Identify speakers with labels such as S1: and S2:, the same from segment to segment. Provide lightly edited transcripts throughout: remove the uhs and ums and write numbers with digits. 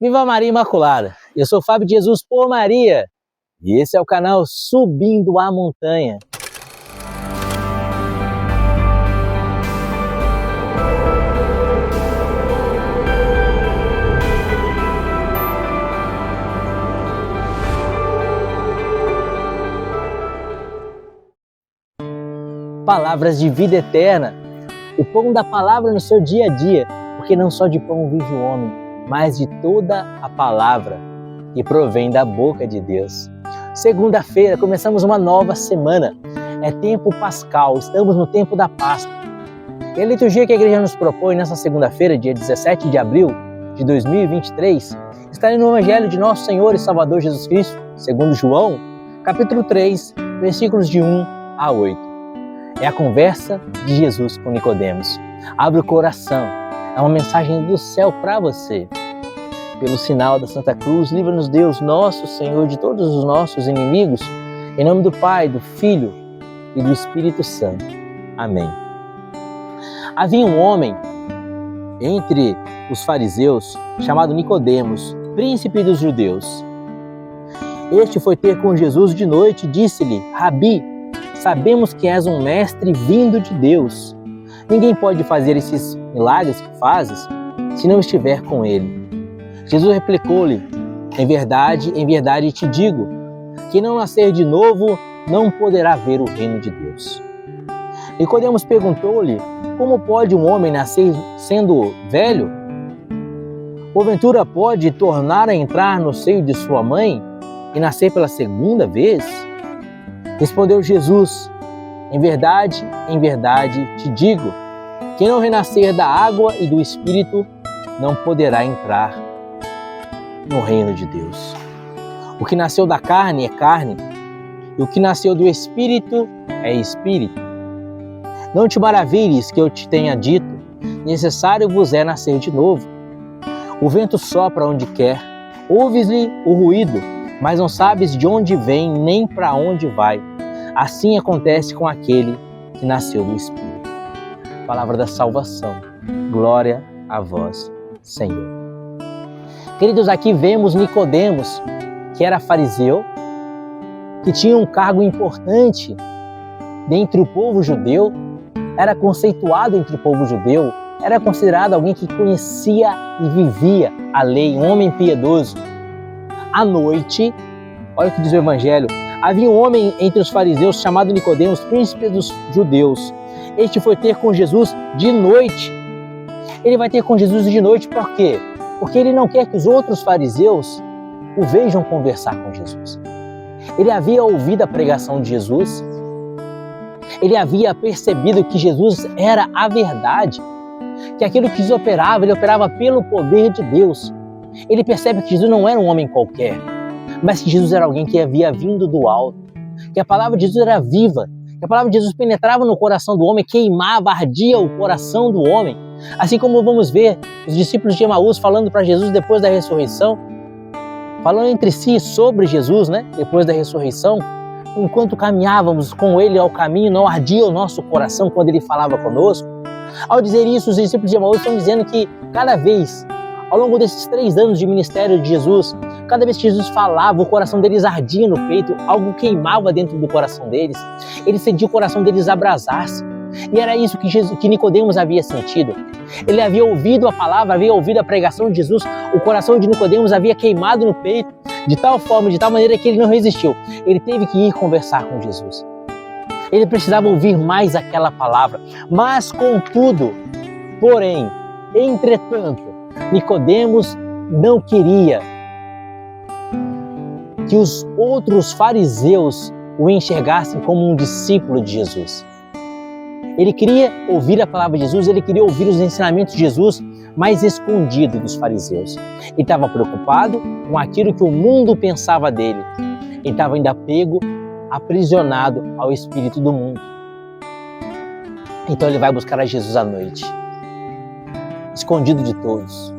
S1: Viva Maria Imaculada! Eu sou Fábio de Jesus por Maria e esse é o canal Subindo a Montanha. Palavras de vida eterna, o pão da palavra no seu dia a dia, porque não só de pão vive o homem, mas de toda a palavra que provém da boca de Deus. Segunda-feira, começamos uma nova semana, é tempo pascal, estamos no tempo da Páscoa. E a liturgia que a igreja nos propõe nessa segunda-feira, dia 17 de abril de 2023, está no Evangelho de Nosso Senhor e Salvador Jesus Cristo, segundo João, capítulo 3, versículos de 1 a 8. É a conversa de Jesus com Nicodemos. Abre o coração, é uma mensagem do céu para você. Pelo sinal da Santa Cruz, livra-nos Deus, nosso Senhor, de todos os nossos inimigos. Em nome do Pai, do Filho e do Espírito Santo. Amém. Havia um homem entre os fariseus chamado Nicodemos, príncipe dos judeus. Este foi ter com Jesus de noite e disse-lhe: Rabi, sabemos que és um mestre vindo de Deus. Ninguém pode fazer esses milagres que fazes se não estiver com ele. Jesus replicou-lhe: em verdade te digo, que não nascer de novo não poderá ver o reino de Deus. Nicodemos perguntou-lhe: como pode um homem nascer sendo velho? Porventura pode tornar a entrar no seio de sua mãe e nascer pela segunda vez? Respondeu Jesus: em verdade te digo, quem não renascer da água e do Espírito não poderá entrar no reino de Deus. O que nasceu da carne é carne, e o que nasceu do Espírito é Espírito. Não te maravilhes que eu te tenha dito, necessário vos é nascer de novo. O vento sopra onde quer, ouves-lhe o ruído, mas não sabes de onde vem nem para onde vai. Assim acontece com aquele que nasceu do Espírito. Palavra da salvação. Glória a vós, Senhor. Queridos, aqui vemos Nicodemos, que era fariseu, que tinha um cargo importante dentre o povo judeu, era conceituado entre o povo judeu, era considerado alguém que conhecia e vivia a lei, um homem piedoso. À noite, olha o que diz o Evangelho, havia um homem entre os fariseus chamado Nicodemos, príncipe dos judeus. Este foi ter com Jesus de noite. Ele vai ter com Jesus de noite por quê? Porque ele não quer que os outros fariseus o vejam conversar com Jesus. Ele havia ouvido a pregação de Jesus. Ele havia percebido que Jesus era a verdade, que aquilo que Jesus operava, ele operava pelo poder de Deus. Ele percebe que Jesus não era um homem qualquer, mas que Jesus era alguém que havia vindo do alto, que a palavra de Jesus era viva, que a palavra de Jesus penetrava no coração do homem, queimava, ardia o coração do homem. Assim como vamos ver os discípulos de Emaús falando para Jesus depois da ressurreição, falando entre si sobre Jesus, depois da ressurreição, enquanto caminhávamos com ele ao caminho, não ardia o nosso coração quando ele falava conosco. Ao dizer isso, os discípulos de Emaús estão dizendo que cada vez, ao longo desses 3 anos de ministério de Jesus, cada vez que Jesus falava, o coração deles ardia no peito, algo queimava dentro do coração deles. Eles sentiam o coração deles abrasar-se. E era isso que Nicodemos havia sentido. Ele havia ouvido a palavra, havia ouvido a pregação de Jesus, o coração de Nicodemos havia queimado no peito, de tal forma, de tal maneira que ele não resistiu. Ele teve que ir conversar com Jesus. Ele precisava ouvir mais aquela palavra. Mas, contudo, porém, entretanto, Nicodemos não queria que os outros fariseus o enxergassem como um discípulo de Jesus. Ele queria ouvir a palavra de Jesus, ele queria ouvir os ensinamentos de Jesus, mas escondido dos fariseus. Ele estava preocupado com aquilo que o mundo pensava dele. Ele estava ainda apego, aprisionado ao espírito do mundo. Então ele vai buscar a Jesus à noite, escondido de todos.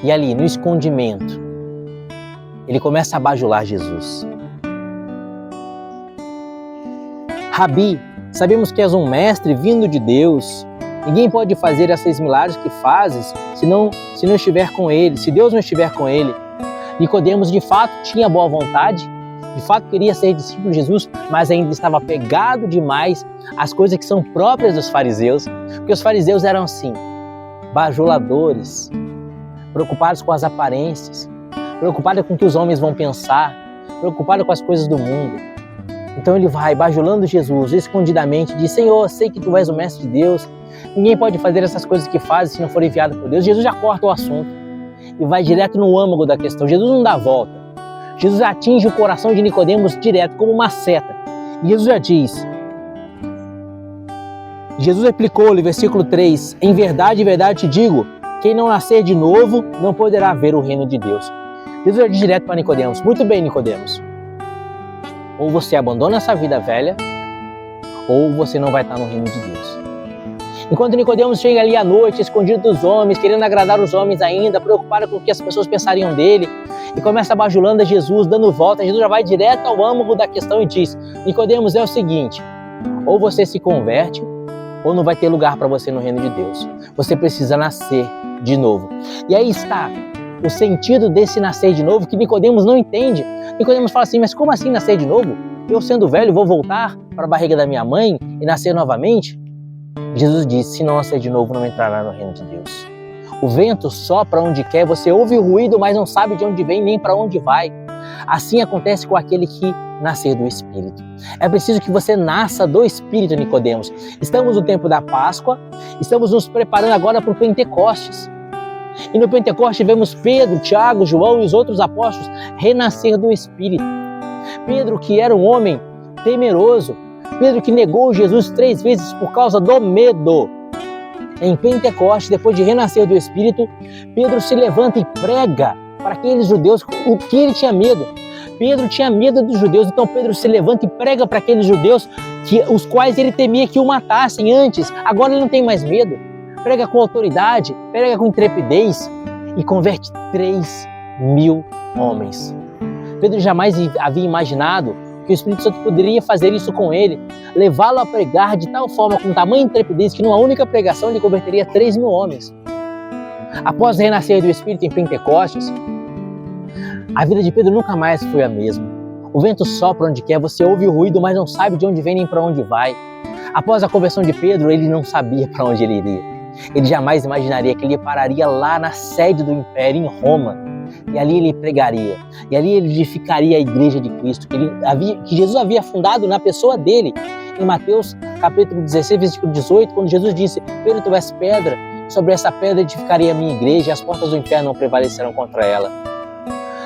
S1: E ali, no escondimento, ele começa a bajular Jesus. Rabi, sabemos que és um mestre vindo de Deus. Ninguém pode fazer esses milagres que fazes se não estiver com ele, se Deus não estiver com ele. Nicodemos de fato tinha boa vontade, de fato queria ser discípulo de Jesus, mas ainda estava apegado demais às coisas que são próprias dos fariseus, porque os fariseus eram assim, bajuladores, preocupados com as aparências, preocupados com o que os homens vão pensar, preocupados com as coisas do mundo. Então ele vai bajulando Jesus escondidamente, diz: Senhor, sei que tu és o mestre de Deus, ninguém pode fazer essas coisas que fazes se não for enviado por Deus. Jesus já corta o assunto e vai direto no âmago da questão. Jesus não dá volta. Jesus atinge o coração de Nicodemos direto, como uma seta. E Jesus já diz, Jesus replicou-lhe, versículo 3, em verdade, te digo, quem não nascer de novo não poderá ver o reino de Deus. Jesus já diz direto para Nicodemos: muito bem, Nicodemos, ou você abandona essa vida velha, ou você não vai estar no reino de Deus. Enquanto Nicodemos chega ali à noite, escondido dos homens, querendo agradar os homens ainda, preocupado com o que as pessoas pensariam dele, e começa bajulando a Jesus, dando volta, Jesus já vai direto ao âmago da questão e diz: Nicodemos, é o seguinte, ou você se converte, ou não vai ter lugar para você no reino de Deus. Você precisa nascer de novo. E aí está o sentido desse nascer de novo, que Nicodemos não entende. Nicodemos fala assim: mas como assim nascer de novo? Eu, sendo velho, vou voltar para a barriga da minha mãe e nascer novamente? Jesus disse: se não nascer de novo, não entrará no reino de Deus. O vento sopra onde quer, você ouve o ruído, mas não sabe de onde vem nem para onde vai. Assim acontece com aquele que nascer do Espírito. É preciso que você nasça do Espírito, Nicodemos. Estamos no tempo da Páscoa, estamos nos preparando agora para o Pentecostes. E no Pentecostes vemos Pedro, Tiago, João e os outros apóstolos renascer do Espírito. Pedro, que era um homem temeroso, Pedro que negou Jesus 3 vezes por causa do medo. Em Pentecostes, depois de renascer do Espírito, Pedro se levanta e prega para aqueles judeus o que ele tinha medo. Pedro tinha medo dos judeus, então Pedro se levanta e prega para aqueles judeus os quais ele temia que o matassem antes. Agora ele não tem mais medo. Prega com autoridade, prega com intrepidez e converte 3.000 homens. Pedro jamais havia imaginado que o Espírito Santo poderia fazer isso com ele, levá-lo a pregar de tal forma, com tamanha intrepidez, que numa única pregação ele converteria 3.000 homens. Após renascer do Espírito em Pentecostes, a vida de Pedro nunca mais foi a mesma. O vento sopra onde quer, você ouve o ruído, mas não sabe de onde vem nem para onde vai. Após a conversão de Pedro, ele não sabia para onde ele iria. Ele jamais imaginaria que ele pararia lá na sede do Império, em Roma, e ali ele pregaria, e ali ele edificaria a igreja de Cristo, que Jesus havia fundado na pessoa dele. Em Mateus capítulo 16, versículo 18, quando Jesus disse: Pedro, tu és pedra, sobre essa pedra edificarei a minha igreja, e as portas do inferno não prevalecerão contra ela.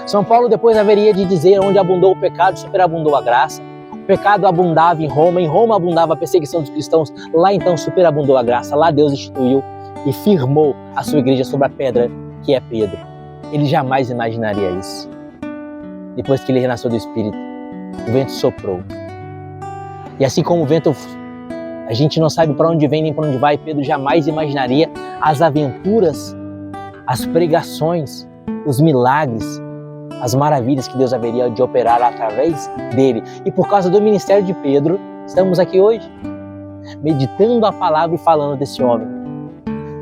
S1: São Paulo depois haveria de dizer: onde abundou o pecado, superabundou a graça. O pecado abundava em Roma abundava a perseguição dos cristãos, lá então superabundou a graça, lá Deus instituiu e firmou a sua igreja sobre a pedra que é Pedro. Ele jamais imaginaria isso. Depois que ele renasceu do Espírito, o vento soprou. E assim como o vento, a gente não sabe para onde vem nem para onde vai, Pedro jamais imaginaria as aventuras, as pregações, os milagres, as maravilhas que Deus haveria de operar através dele. E por causa do ministério de Pedro, estamos aqui hoje, meditando a palavra e falando desse homem,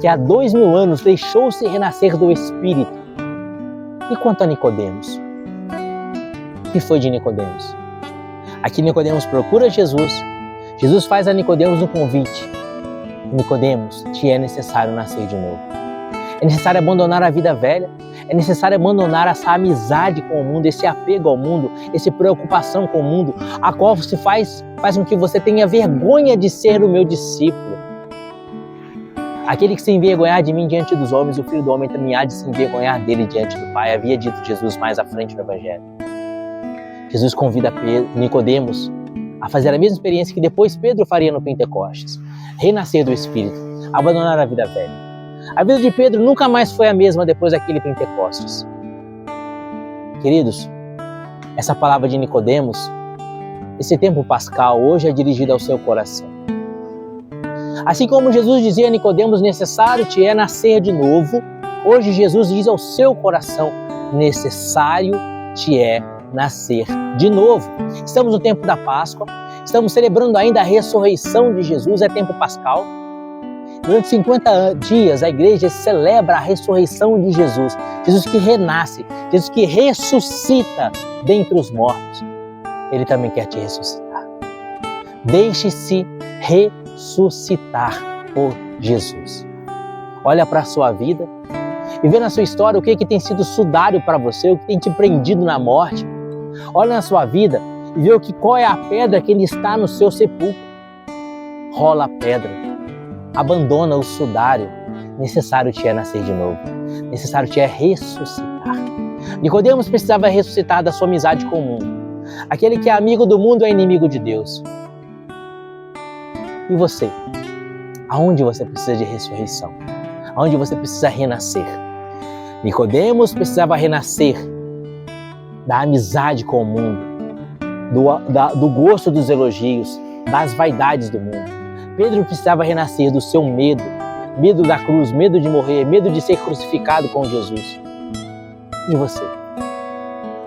S1: que há 2.000 anos deixou-se renascer do Espírito. E quanto a Nicodemos? O que foi de Nicodemos? Aqui Nicodemos procura Jesus. Jesus faz a Nicodemos um convite. Nicodemos, te é necessário nascer de novo. É necessário abandonar a vida velha. É necessário abandonar essa amizade com o mundo, esse apego ao mundo, essa preocupação com o mundo, a qual você faz com que você tenha vergonha de ser o meu discípulo. Aquele que se envergonhar de mim diante dos homens, o Filho do Homem também há de se envergonhar dele diante do Pai. Havia dito Jesus mais à frente no Evangelho. Jesus convida Nicodemos a fazer a mesma experiência que depois Pedro faria no Pentecostes. Renascer do Espírito, abandonar a vida velha. A vida de Pedro nunca mais foi a mesma depois daquele Pentecostes. Queridos, essa palavra de Nicodemos, esse tempo pascal, hoje é dirigida ao seu coração. Assim como Jesus dizia a Nicodemos: necessário te é nascer de novo, hoje Jesus diz ao seu coração: necessário te é nascer de novo. Estamos no tempo da Páscoa, estamos celebrando ainda a ressurreição de Jesus, é tempo pascal. Durante 50 dias, a igreja celebra a ressurreição de Jesus. Jesus que renasce, Jesus que ressuscita dentre os mortos. Ele também quer te ressuscitar. Deixe-se ressuscitar por Jesus. Olha para a sua vida e vê na sua história o que tem sido sudário para você, o que tem te prendido na morte. Olha na sua vida e vê qual é a pedra que está no seu sepulcro. Rola a pedra, abandona o sudário. Necessário te é nascer de novo, necessário te é ressuscitar. Nicodemos precisava ressuscitar da sua amizade com o mundo. Aquele que é amigo do mundo é inimigo de Deus. E você? Aonde você precisa de ressurreição? Aonde você precisa renascer? Nicodemos precisava renascer da amizade com o mundo, do gosto dos elogios, das vaidades do mundo. Pedro precisava renascer do seu medo, medo da cruz, medo de morrer, medo de ser crucificado com Jesus. E você?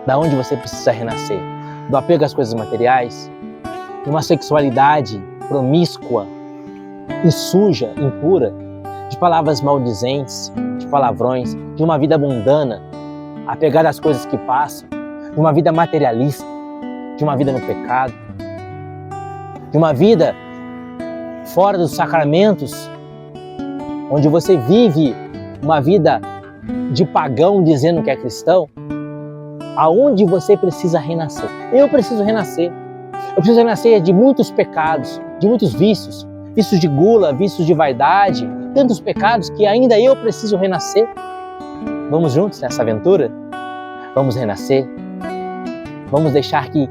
S1: Da onde você precisa renascer? Do apego às coisas materiais? De uma sexualidade promíscua e suja, impura? De palavras maldizentes, de palavrões, de uma vida mundana, apegada às coisas que passam, de uma vida materialista, de uma vida no pecado, de uma vida fora dos sacramentos, onde você vive uma vida de pagão dizendo que é cristão. Aonde você precisa renascer? Eu preciso renascer. Eu preciso renascer de muitos pecados, de muitos vícios, vícios de gula, vícios de vaidade, tantos pecados que ainda eu preciso renascer. Vamos juntos nessa aventura? Vamos renascer? Vamos deixar que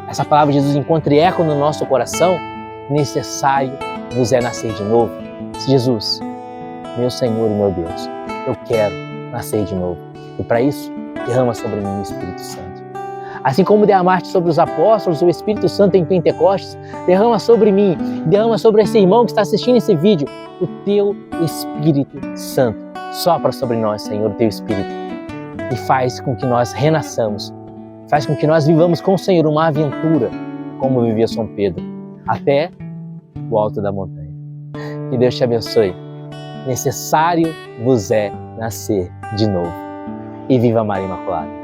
S1: essa palavra de Jesus encontre eco no nosso coração? Necessário vos é nascer de novo. Jesus, meu Senhor e meu Deus, eu quero nascer de novo. E para isso, derrama sobre mim o Espírito Santo. Assim como derramaste sobre os apóstolos o Espírito Santo em Pentecostes, derrama sobre mim, derrama sobre esse irmão que está assistindo esse vídeo, o teu Espírito Santo. Sopra sobre nós, Senhor, o teu Espírito. E faz com que nós renasçamos. Faz com que nós vivamos com o Senhor uma aventura, como vivia São Pedro, até o alto da montanha. Que Deus te abençoe. Necessário vos é nascer de novo. E viva Maria Imaculada.